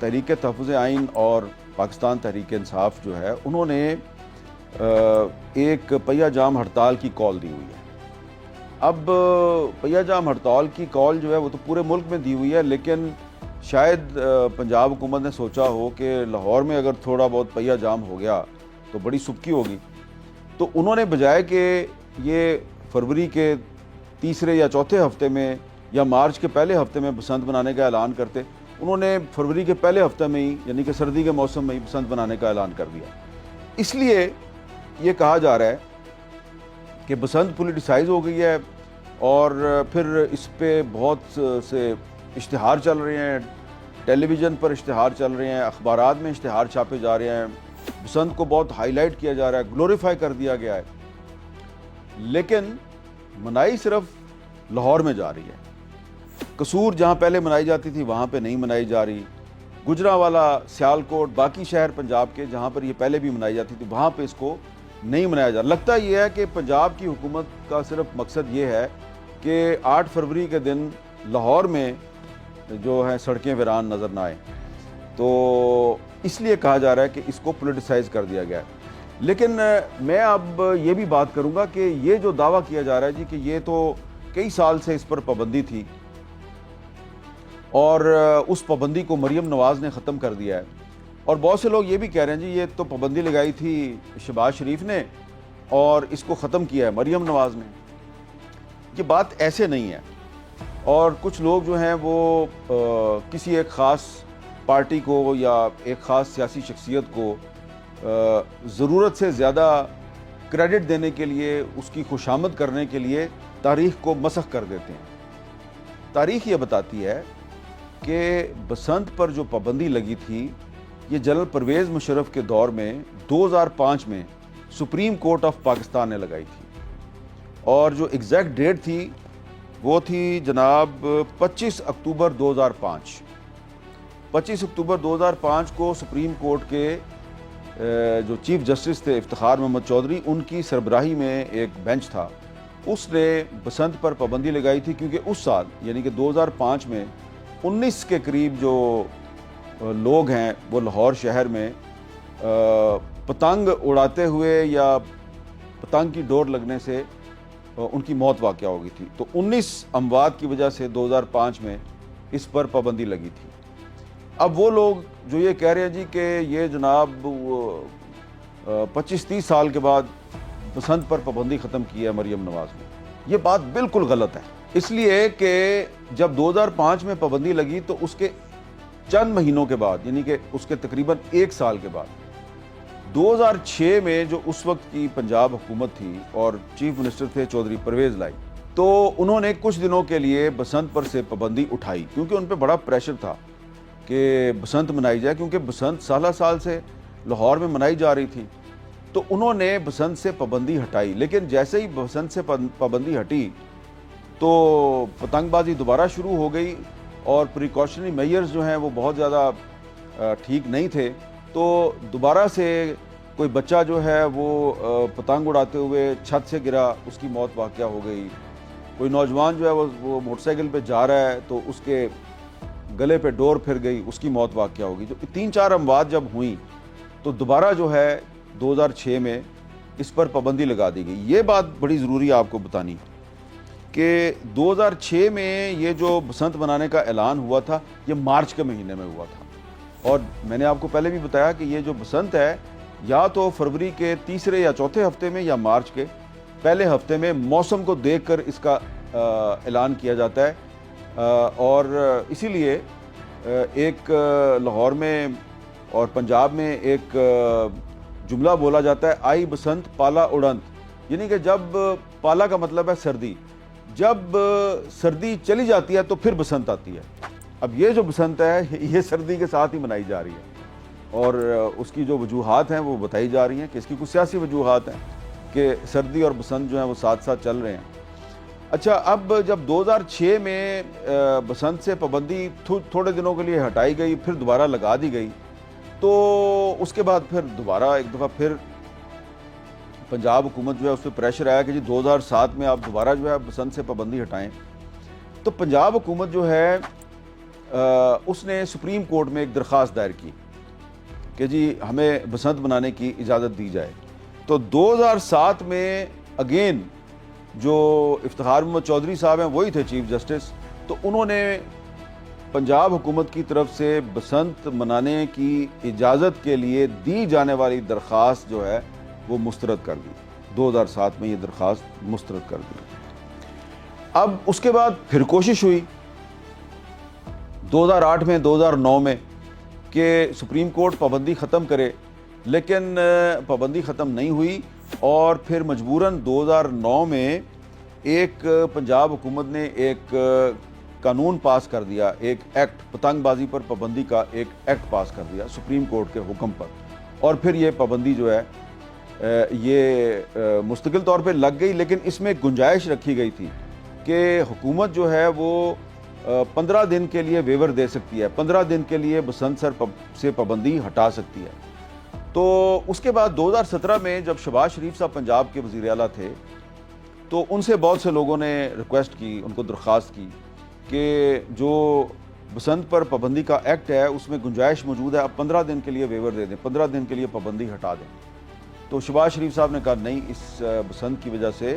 تحریک تحفظ آئین اور پاکستان تحریک انصاف جو ہے انہوں نے ایک پہیہ جام ہڑتال کی کال دی ہوئی ہے۔ اب پہیہ جام ہڑتال کی کال جو ہے وہ تو پورے ملک میں دی ہوئی ہے، لیکن شاید پنجاب حکومت نے سوچا ہو کہ لاہور میں اگر تھوڑا بہت پہیہ جام ہو گیا تو بڑی سبکی ہوگی، تو انہوں نے بجائے کہ یہ فروری کے تیسرے یا چوتھے ہفتے میں یا مارچ کے پہلے ہفتے میں بسنت منانے کا اعلان کرتے، انہوں نے فروری کے پہلے ہفتے میں ہی یعنی کہ سردی کے موسم میں ہی بسنت منانے کا اعلان کر دیا۔ اس لیے یہ کہا جا رہا ہے کہ بسنت پولیٹیسائز ہو گئی ہے، اور پھر اس پہ بہت سے اشتہار چل رہے ہیں، ٹیلی ویژن پر اشتہار چل رہے ہیں، اخبارات میں اشتہار چھاپے جا رہے ہیں، بسنت کو بہت ہائی لائٹ کیا جا رہا ہے، گلوریفائی کر دیا گیا ہے، لیکن منائی صرف لاہور میں جا رہی ہے۔ قصور جہاں پہلے منائی جاتی تھی وہاں پہ نہیں منائی جا رہی، گجرانوالہ، سیالکوٹ، باقی شہر پنجاب کے جہاں پر یہ پہلے بھی منائی جاتی تھی وہاں پہ اس کو نہیں منایا جا رہا۔ لگتا یہ ہے کہ پنجاب کی حکومت کا صرف مقصد یہ ہے کہ 8 فروری کے دن لاہور میں جو ہے سڑکیں ویران نظر نہ آئیں، تو اس لیے کہا جا رہا ہے کہ اس کو پولیٹیسائز کر دیا گیا ہے۔ لیکن میں اب یہ بھی بات کروں گا کہ یہ جو دعویٰ کیا جا رہا ہے جی کہ یہ تو کئی سال سے اس پر پابندی تھی اور اس پابندی کو مریم نواز نے ختم کر دیا ہے، اور بہت سے لوگ یہ بھی کہہ رہے ہیں جی یہ تو پابندی لگائی تھی شہباز شریف نے اور اس کو ختم کیا ہے مریم نواز نے۔ یہ بات ایسے نہیں ہے، اور کچھ لوگ جو ہیں وہ کسی ایک خاص پارٹی کو یا ایک خاص سیاسی شخصیت کو ضرورت سے زیادہ کریڈٹ دینے کے لیے، اس کی خوشامد کرنے کے لیے تاریخ کو مسخ کر دیتے ہیں۔ تاریخ یہ بتاتی ہے کہ بسنت پر جو پابندی لگی تھی یہ جنرل پرویز مشرف کے دور میں 2005 میں سپریم کورٹ آف پاکستان نے لگائی تھی، اور جو ایگزیکٹ ڈیٹ تھی وہ تھی جناب 25 اکتوبر 2005۔ 25 اکتوبر 2005 کو سپریم کورٹ کے جو چیف جسٹس تھے افتخار محمد چودھری، ان کی سربراہی میں ایک بینچ تھا، اس نے بسنت پر پابندی لگائی تھی، کیونکہ اس سال یعنی کہ 2005 میں 19 کے قریب جو لوگ ہیں وہ لاہور شہر میں پتنگ اڑاتے ہوئے یا پتنگ کی ڈور لگنے سے ان کی موت واقع ہو گئی تھی، تو 19 اموات کی وجہ سے 2005 میں اس پر پابندی لگی تھی۔ اب وہ لوگ جو یہ کہہ رہے ہیں جی کہ یہ جناب 25-30 سال کے بعد بسنت پر پابندی ختم کی ہے مریم نواز نے، یہ بات بالکل غلط ہے، اس لیے کہ جب 2005 میں پابندی لگی تو اس کے چند مہینوں کے بعد یعنی کہ اس کے تقریباً 1 سال کے بعد 2006 میں جو اس وقت کی پنجاب حکومت تھی اور چیف منسٹر تھے چودھری پرویز لائی، تو انہوں نے کچھ دنوں کے لیے بسنت پر سے پابندی اٹھائی، کیونکہ ان پہ بڑا پریشر تھا کہ بسنت منائی جائے، کیونکہ بسنت سالہ سال سے لاہور میں منائی جا رہی تھی، تو انہوں نے بسنت سے پابندی ہٹائی۔ لیکن جیسے ہی بسنت سے پابندی ہٹی تو پتنگ بازی دوبارہ شروع ہو گئی، اور پریکاشنری میئرز جو ہیں وہ بہت زیادہ ٹھیک نہیں تھے، تو دوبارہ سے کوئی بچہ جو ہے وہ پتنگ اڑاتے ہوئے چھت سے گرا، اس کی موت واقع ہو گئی، کوئی نوجوان جو ہے وہ موٹر سائیکل پہ جا رہا ہے تو اس کے گلے پہ ڈور پھر گئی، اس کی موت واقع ہو گئی۔ تو 3-4 اموات جب ہوئیں تو دوبارہ جو ہے 2006 میں اس پر پابندی لگا دی گئی۔ یہ بات بڑی ضروری ہے آپ کو بتانی کہ 2006 میں یہ جو بسنت منانے کا اعلان ہوا تھا یہ مارچ کے مہینے میں ہوا تھا، اور میں نے آپ کو پہلے بھی بتایا کہ یہ جو بسنت ہے یا تو فروری کے تیسرے یا چوتھے ہفتے میں یا مارچ کے پہلے ہفتے میں موسم کو دیکھ کر اس کا اعلان کیا جاتا ہے، اور اسی لیے ایک لاہور میں اور پنجاب میں ایک جملہ بولا جاتا ہے، آئی بسنت پالا اڑنت، یعنی کہ جب پالا کا مطلب ہے سردی، جب سردی چلی جاتی ہے تو پھر بسنت آتی ہے۔ اب یہ جو بسنت ہے یہ سردی کے ساتھ ہی منائی جا رہی ہے، اور اس کی جو وجوہات ہیں وہ بتائی جا رہی ہیں کہ اس کی کچھ سیاسی وجوہات ہیں کہ سردی اور بسنت جو ہیں وہ ساتھ ساتھ چل رہے ہیں۔ اچھا، اب جب 2006 میں بسنت سے پابندی تھوڑے دنوں کے لیے ہٹائی گئی، پھر دوبارہ لگا دی گئی، تو اس کے بعد پھر دوبارہ ایک دفعہ پھر پنجاب حکومت جو ہے اس پہ پریشر آیا کہ جی 2007 میں آپ دوبارہ جو ہے بسنت سے پابندی ہٹائیں۔ تو پنجاب حکومت جو ہے اس نے سپریم کورٹ میں ایک درخواست دائر کی کہ جی ہمیں بسنت منانے کی اجازت دی جائے. تو 2007 میں اگین جو افتخار محمد چودھری صاحب ہیں وہی تھے چیف جسٹس, تو انہوں نے پنجاب حکومت کی طرف سے بسنت منانے کی اجازت کے لیے دی جانے والی درخواست جو ہے وہ مسترد کر دی. 2007 میں یہ درخواست مسترد کر دی. اب اس کے بعد پھر کوشش ہوئی 2008 میں 2009 میں کہ سپریم کورٹ پابندی ختم کرے, لیکن پابندی ختم نہیں ہوئی, اور پھر مجبوراً 2009 میں ایک پنجاب حکومت نے ایک قانون پاس کر دیا, ایک ایکٹ, پتنگ بازی پر پابندی کا ایک ایکٹ پاس کر دیا سپریم کورٹ کے حکم پر, اور پھر یہ پابندی جو ہے یہ مستقل طور پہ لگ گئی. لیکن اس میں گنجائش رکھی گئی تھی کہ حکومت جو ہے وہ 15 دن کے لیے ویور دے سکتی ہے, 15 دن کے لیے بسنت سے پابندی ہٹا سکتی ہے. تو اس کے بعد 2017 میں جب شہباز شریف صاحب پنجاب کے وزیر اعلیٰ تھے تو ان سے بہت سے لوگوں نے ریکویسٹ کی, ان کو درخواست کی کہ جو بسنت پر پابندی کا ایکٹ ہے اس میں گنجائش موجود ہے, اب 15 دن کے لیے ویور دے دیں, 15 دن کے لیے پابندی ہٹا دیں. تو شہباز شریف صاحب نے کہا نہیں, اس بسنت کی وجہ سے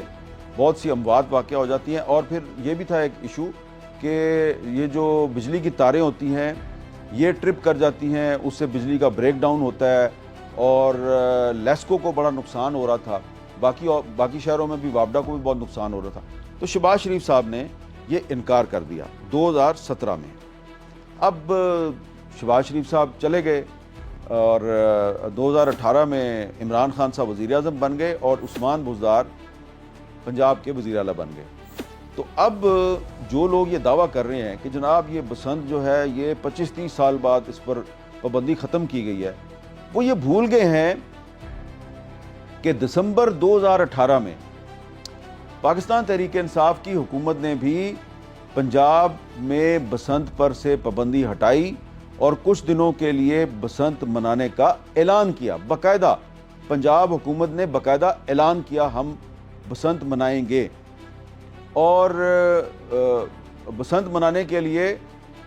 بہت سی اموات واقع ہو جاتی ہیں, اور پھر یہ بھی تھا ایک ایشو کہ یہ جو بجلی کی تاریں ہوتی ہیں یہ ٹرپ کر جاتی ہیں, اس سے بجلی کا بریک ڈاؤن ہوتا ہے, اور لیسکو کو بڑا نقصان ہو رہا تھا, باقی شہروں میں بھی وابڈا کو بھی بہت نقصان ہو رہا تھا. تو شہباز شریف صاحب نے یہ انکار کر دیا 2017 میں. اب شہباز شریف صاحب چلے گئے اور 2018 میں عمران خان صاحب وزیر اعظم بن گئے اور عثمان بزدار پنجاب کے وزیر اعلیٰ بن گئے. تو اب جو لوگ یہ دعویٰ کر رہے ہیں کہ جناب یہ بسنت جو ہے یہ 25-30 سال بعد اس پر پابندی ختم کی گئی ہے, وہ یہ بھول گئے ہیں کہ دسمبر 2018 میں پاکستان تحریک انصاف کی حکومت نے بھی پنجاب میں بسنت پر سے پابندی ہٹائی اور کچھ دنوں کے لیے بسنت منانے کا اعلان کیا. باقاعدہ پنجاب حکومت نے باقاعدہ اعلان کیا ہم بسنت منائیں گے, اور بسنت منانے کے لیے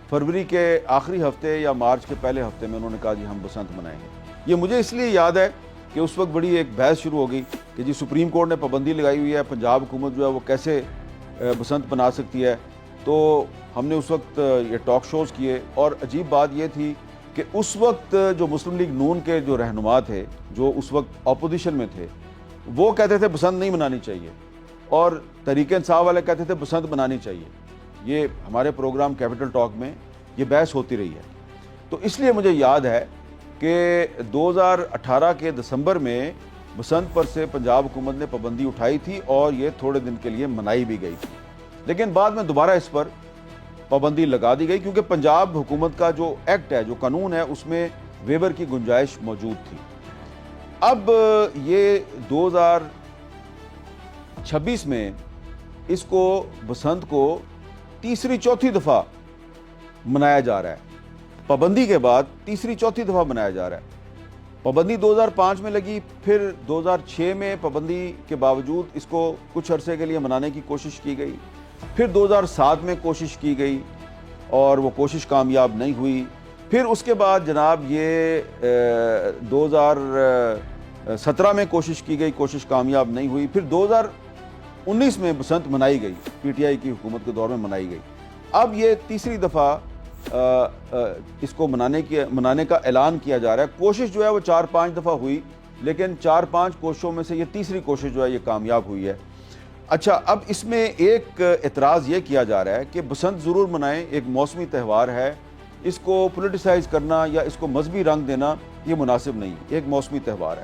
فروری کے آخری ہفتے یا مارچ کے پہلے ہفتے میں انہوں نے کہا جی ہم بسنت منائیں گے. یہ مجھے اس لیے یاد ہے کہ اس وقت بڑی ایک بحث شروع ہو گئی کہ جی سپریم کورٹ نے پابندی لگائی ہوئی ہے, پنجاب حکومت جو ہے وہ کیسے بسنت منا سکتی ہے. تو ہم نے اس وقت یہ ٹاک شوز کیے, اور عجیب بات یہ تھی کہ اس وقت جو مسلم لیگ نون کے جو رہنما تھے جو اس وقت اپوزیشن میں تھے وہ کہتے تھے بسنت نہیں منانی چاہیے, اور تحریک انصاف والے کہتے تھے بسنت منانی چاہیے. یہ ہمارے پروگرام کیپٹل ٹاک میں یہ بحث ہوتی رہی ہے. تو اس لیے مجھے یاد ہے کہ 2018 کے دسمبر میں بسنت پر سے پنجاب حکومت نے پابندی اٹھائی تھی اور یہ تھوڑے دن کے لیے منائی بھی گئی تھی, لیکن بعد میں دوبارہ اس پر پابندی لگا دی گئی کیونکہ پنجاب حکومت کا جو ایکٹ ہے, جو قانون ہے, اس میں ویور کی گنجائش موجود تھی. اب یہ 2026 میں اس کو بسنت کو تیسری چوتھی دفعہ منایا جا رہا ہے, پابندی کے بعد تیسری چوتھی دفعہ منایا جا رہا ہے. پابندی 2005 میں لگی, پھر 2006 میں پابندی کے باوجود اس کو کچھ عرصے کے لیے منانے کی کوشش کی گئی, پھر 2007 میں کوشش کی گئی اور وہ کوشش کامیاب نہیں ہوئی. پھر اس کے بعد جناب یہ 2017 میں کوشش کی گئی, کوشش کامیاب نہیں ہوئی. پھر 2019 میں بسنت منائی گئی, پی ٹی آئی کی حکومت کے دور میں منائی گئی. اب یہ تیسری دفعہ اس کو منانے کا اعلان کیا جا رہا ہے. کوشش جو ہے وہ 4-5 دفعہ ہوئی, لیکن 4-5 کوششوں میں سے یہ تیسری کوشش جو ہے یہ کامیاب ہوئی ہے. اچھا, اب اس میں ایک اعتراض یہ کیا جا رہا ہے کہ بسنت ضرور منائیں, ایک موسمی تہوار ہے, اس کو پولیٹیسائز کرنا یا اس کو مذہبی رنگ دینا یہ مناسب نہیں, ایک موسمی تہوار ہے.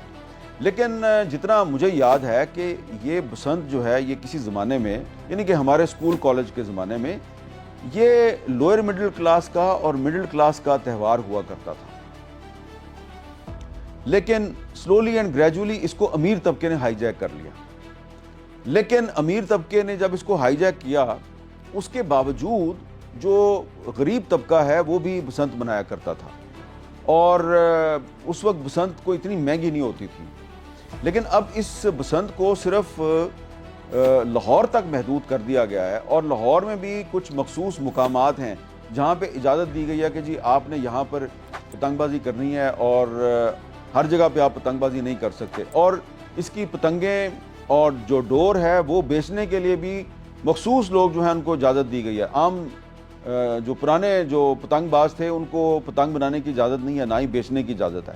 لیکن جتنا مجھے یاد ہے کہ یہ بسنت جو ہے یہ کسی زمانے میں, یعنی کہ ہمارے اسکول کالج کے زمانے میں, یہ لوئر مڈل کلاس کا اور مڈل کلاس کا تہوار ہوا کرتا تھا. لیکن سلولی اینڈ گریجولی اس کو امیر طبقے نے ہائی جیک کر لیا. لیکن امیر طبقے نے جب اس کو ہائی جیک کیا, اس کے باوجود جو غریب طبقہ ہے وہ بھی بسنت منایا کرتا تھا, اور اس وقت بسنت کو اتنی مہنگی نہیں ہوتی تھی. لیکن اب اس بسنت کو صرف لاہور تک محدود کر دیا گیا ہے, اور لاہور میں بھی کچھ مخصوص مقامات ہیں جہاں پہ اجازت دی گئی ہے کہ جی آپ نے یہاں پر پتنگ بازی کرنی ہے اور ہر جگہ پہ آپ پتنگ بازی نہیں کر سکتے، اور اس کی پتنگیں اور جو ڈور ہے وہ بیچنے کے لیے بھی مخصوص لوگ جو ہیں ان کو اجازت دی گئی ہے۔ عام جو پرانے جو پتنگ باز تھے ان کو پتنگ بنانے کی اجازت نہیں ہے، نہ ہی بیچنے کی اجازت ہے۔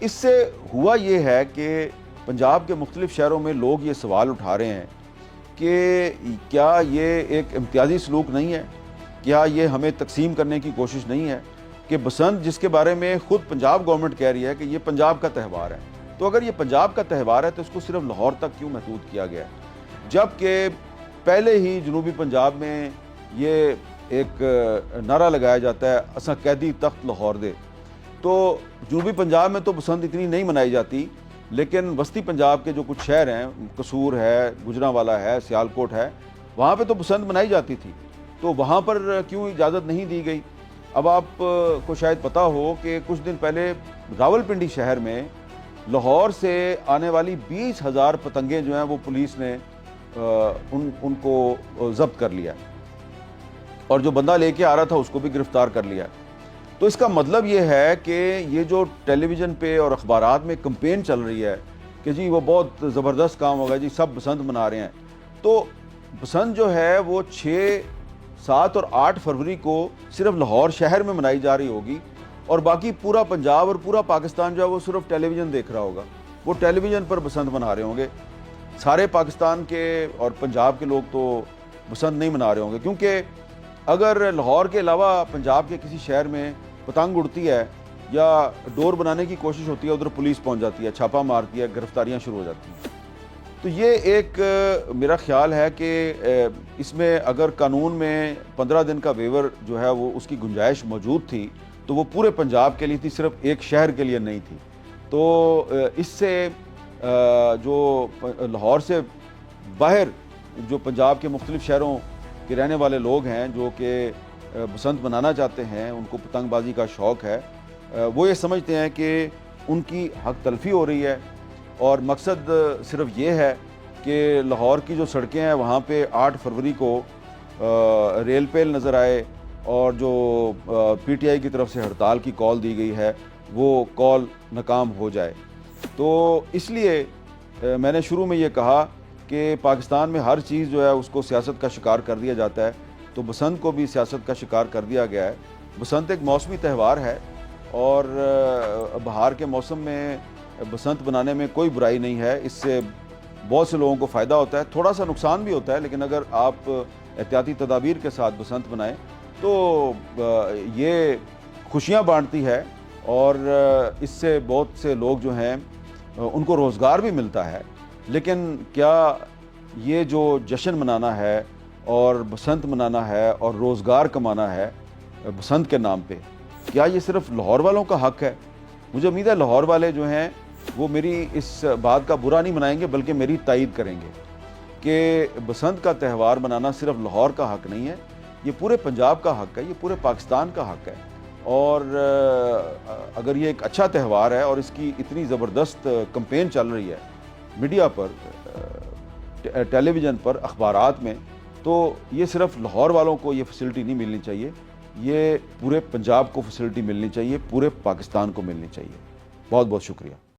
اس سے ہوا یہ ہے کہ پنجاب کے مختلف شہروں میں لوگ یہ سوال اٹھا رہے ہیں کہ کیا یہ ایک امتیازی سلوک نہیں ہے، کیا یہ ہمیں تقسیم کرنے کی کوشش نہیں ہے کہ بسنت جس کے بارے میں خود پنجاب گورنمنٹ کہہ رہی ہے کہ یہ پنجاب کا تہوار ہے، تو اگر یہ پنجاب کا تہوار ہے تو اس کو صرف لاہور تک کیوں محدود کیا گیا ہے، جبکہ پہلے ہی جنوبی پنجاب میں یہ ایک نعرہ لگایا جاتا ہے اساں قیدی تخت لاہور دے۔ تو جنوبی پنجاب میں تو بسنت اتنی نہیں منائی جاتی، لیکن وسطی پنجاب کے جو کچھ شہر ہیں، قصور ہے، گجرانوالہ ہے، سیالکوٹ ہے، وہاں پہ تو بسنت منائی جاتی تھی، تو وہاں پر کیوں اجازت نہیں دی گئی؟ اب آپ کو شاید پتہ ہو کہ کچھ دن پہلے راولپنڈی شہر میں لاہور سے آنے والی 20,000 پتنگیں جو ہیں وہ پولیس نے ان کو ضبط کر لیا، اور جو بندہ لے کے آ رہا تھا اس کو بھی گرفتار کر لیا۔ تو اس کا مطلب یہ ہے کہ یہ جو ٹیلی ویژن پہ اور اخبارات میں کمپین چل رہی ہے کہ جی وہ بہت زبردست کام ہوگا، جی سب بسنت منا رہے ہیں، تو بسنت جو ہے وہ 6، 7 اور 8 فروری کو صرف لاہور شہر میں منائی جا رہی ہوگی، اور باقی پورا پنجاب اور پورا پاکستان جو ہے وہ صرف ٹیلی ویژن دیکھ رہا ہوگا، وہ ٹیلی ویژن پر بسنت منا رہے ہوں گے۔ سارے پاکستان کے اور پنجاب کے لوگ تو بسنت نہیں منا رہے ہوں گے، کیونکہ اگر لاہور کے علاوہ پنجاب کے کسی شہر میں پتنگ اڑتی ہے یا ڈور بنانے کی کوشش ہوتی ہے، ادھر پولیس پہنچ جاتی ہے، چھاپا مارتی ہے، گرفتاریاں شروع ہو جاتی ہیں۔ تو یہ ایک میرا خیال ہے کہ اس میں اگر قانون میں 15 دن کا ویور جو ہے وہ اس کی گنجائش موجود تھی تو وہ پورے پنجاب کے لیے تھی، صرف ایک شہر کے لیے نہیں تھی۔ تو اس سے جو لاہور سے باہر جو پنجاب کے مختلف شہروں کے رہنے والے لوگ ہیں جو کہ بسنت منانا چاہتے ہیں، ان کو پتنگ بازی کا شوق ہے، وہ یہ سمجھتے ہیں کہ ان کی حق تلفی ہو رہی ہے، اور مقصد صرف یہ ہے کہ لاہور کی جو سڑکیں ہیں وہاں پہ 8 فروری کو ریل پیل نظر آئے، اور جو پی ٹی آئی کی طرف سے ہڑتال کی کال دی گئی ہے وہ کال ناکام ہو جائے۔ تو اس لیے میں نے شروع میں یہ کہا کہ پاکستان میں ہر چیز جو ہے اس کو سیاست کا شکار کر دیا جاتا ہے، تو بسنت کو بھی سیاست کا شکار کر دیا گیا ہے۔ بسنت ایک موسمی تہوار ہے، اور بہار کے موسم میں بسنت بنانے میں کوئی برائی نہیں ہے، اس سے بہت سے لوگوں کو فائدہ ہوتا ہے، تھوڑا سا نقصان بھی ہوتا ہے، لیکن اگر آپ احتیاطی تدابیر کے ساتھ بسنت بنائیں تو یہ خوشیاں بانٹتی ہے، اور اس سے بہت سے لوگ جو ہیں ان کو روزگار بھی ملتا ہے۔ لیکن کیا یہ جو جشن منانا ہے اور بسنت منانا ہے اور روزگار کمانا ہے بسنت کے نام پہ، کیا یہ صرف لاہور والوں کا حق ہے؟ مجھے امید ہے لاہور والے جو ہیں وہ میری اس بات کا برا نہیں منائیں گے، بلکہ میری تائید کریں گے کہ بسنت کا تہوار منانا صرف لاہور کا حق نہیں ہے، یہ پورے پنجاب کا حق ہے، یہ پورے پاکستان کا حق ہے۔ اور اگر یہ ایک اچھا تہوار ہے اور اس کی اتنی زبردست کمپین چل رہی ہے میڈیا پر، ٹیلی ویژن پر، اخبارات میں، تو یہ صرف لاہور والوں کو یہ فیسلٹی نہیں ملنی چاہیے، یہ پورے پنجاب کو فیسلٹی ملنی چاہیے، پورے پاکستان کو ملنی چاہیے۔ بہت بہت شکریہ۔